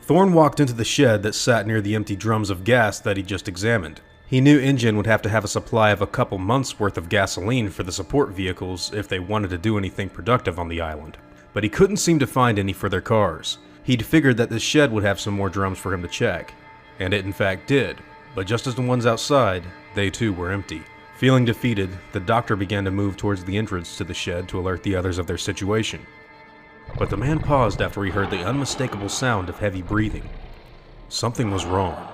Thorn walked into the shed that sat near the empty drums of gas that he just examined. He knew InGen would have to have a supply of a couple months' worth of gasoline for the support vehicles if they wanted to do anything productive on the island, but he couldn't seem to find any for their cars. He'd figured that the shed would have some more drums for him to check, and it in fact did, but just as the ones outside, they too were empty. Feeling defeated, the doctor began to move towards the entrance to the shed to alert the others of their situation. But the man paused after he heard the unmistakable sound of heavy breathing. Something was wrong.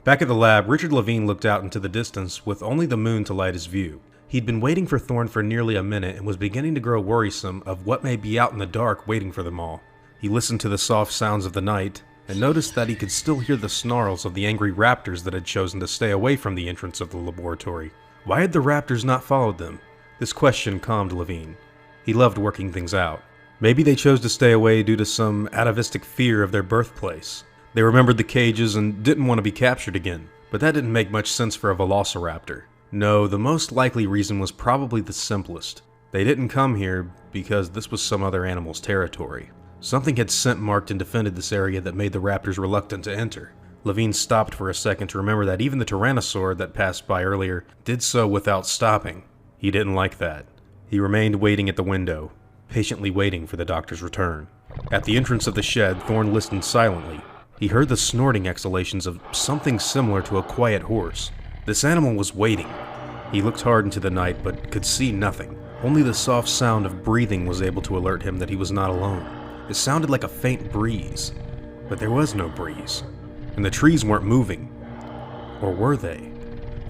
Back at the lab, Richard Levine looked out into the distance with only the moon to light his view. He'd been waiting for Thorn for nearly a minute and was beginning to grow worrisome of what may be out in the dark waiting for them all. He listened to the soft sounds of the night and noticed that he could still hear the snarls of the angry raptors that had chosen to stay away from the entrance of the laboratory. Why had the raptors not followed them? This question calmed Levine. He loved working things out. Maybe they chose to stay away due to some atavistic fear of their birthplace. They remembered the cages and didn't want to be captured again, but that didn't make much sense for a velociraptor. No, the most likely reason was probably the simplest. They didn't come here because this was some other animal's territory. Something had scent marked and defended this area that made the raptors reluctant to enter. Levine stopped for a second to remember that even the tyrannosaur that passed by earlier did so without stopping. He didn't like that. He remained waiting at the window, patiently waiting for the doctor's return. At the entrance of the shed, Thorn listened silently. He heard the snorting exhalations of something similar to a quiet horse. This animal was waiting. He looked hard into the night but could see nothing. Only the soft sound of breathing was able to alert him that he was not alone. It sounded like a faint breeze, but there was no breeze, and the trees weren't moving. Or were they?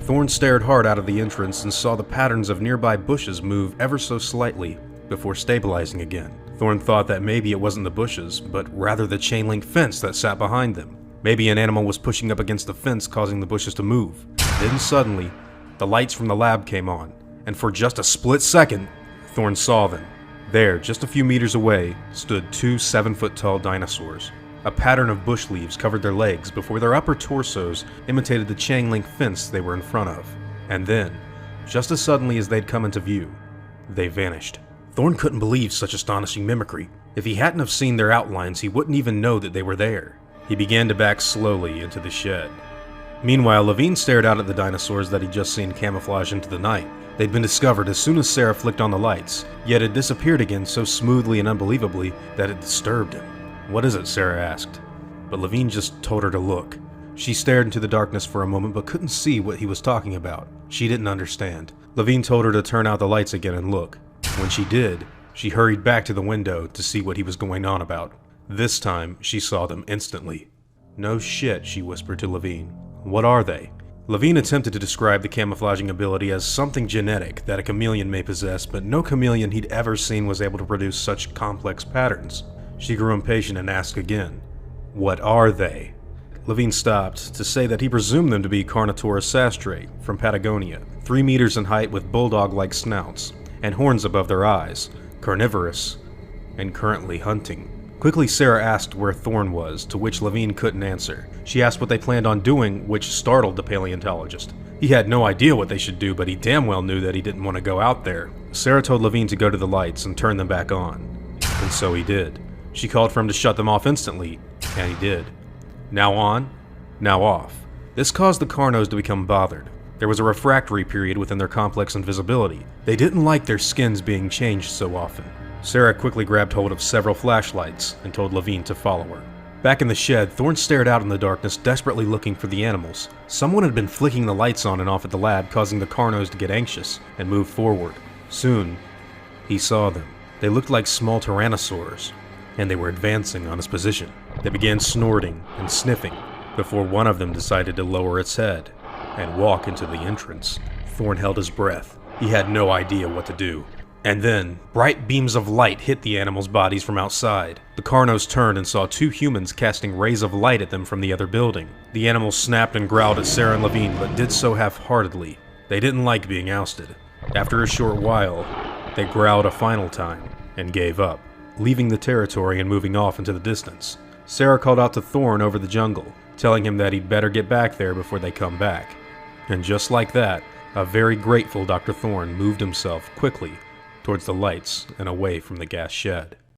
Thorn stared hard out of the entrance and saw the patterns of nearby bushes move ever so slightly before stabilizing again. Thorn thought that maybe it wasn't the bushes, but rather the chain-link fence that sat behind them. Maybe an animal was pushing up against the fence, causing the bushes to move. Then suddenly, the lights from the lab came on, and for just a split second, Thorn saw them. There, just a few meters away, stood two 7-foot-tall dinosaurs. A pattern of bush leaves covered their legs before their upper torsos imitated the chain-link fence they were in front of. And then, just as suddenly as they'd come into view, they vanished. Thorn couldn't believe such astonishing mimicry. If he hadn't have seen their outlines, he wouldn't even know that they were there. He began to back slowly into the shed. Meanwhile, Levine stared out at the dinosaurs that he'd just seen camouflage into the night. They'd been discovered as soon as Sarah flicked on the lights, yet had disappeared again so smoothly and unbelievably that it disturbed him. "What is it?" Sarah asked. But Levine just told her to look. She stared into the darkness for a moment but couldn't see what he was talking about. She didn't understand. Levine told her to turn out the lights again and look. When she did, she hurried back to the window to see what he was going on about. This time, she saw them instantly. "No shit," she whispered to Levine. "What are they?" Levine attempted to describe the camouflaging ability as something genetic that a chameleon may possess, but no chameleon he'd ever seen was able to produce such complex patterns. She grew impatient and asked again, "What are they?" Levine stopped to say that he presumed them to be Carnotauruses from Patagonia, 3 meters in height with bulldog-like snouts, and horns above their eyes, carnivorous, and currently hunting. Quickly, Sarah asked where Thorn was, to which Levine couldn't answer. She asked what they planned on doing, which startled the paleontologist. He had no idea what they should do, but he damn well knew that he didn't want to go out there. Sarah told Levine to go to the lights and turn them back on. And so he did. She called for him to shut them off instantly, and he did. Now on, now off. This caused the Carnos to become bothered. There was a refractory period within their complex invisibility. They didn't like their skins being changed so often. Sarah quickly grabbed hold of several flashlights and told Levine to follow her. Back in the shed, Thorn stared out in the darkness, desperately looking for the animals. Someone had been flicking the lights on and off at the lab, causing the Carnos to get anxious and move forward. Soon, he saw them. They looked like small tyrannosaurs, and they were advancing on his position. They began snorting and sniffing before one of them decided to lower its head and walk into the entrance. Thorn held his breath. He had no idea what to do. And then, bright beams of light hit the animals' bodies from outside. The Carnos turned and saw 2 humans casting rays of light at them from the other building. The animals snapped and growled at Sarah and Levine, but did so half-heartedly. They didn't like being ousted. After a short while, they growled a final time and gave up, leaving the territory and moving off into the distance. Sarah called out to Thorn over the jungle, telling him that he'd better get back there before they come back. And just like that, a very grateful Dr. Thorn moved himself quickly towards the lights and away from the gas shed.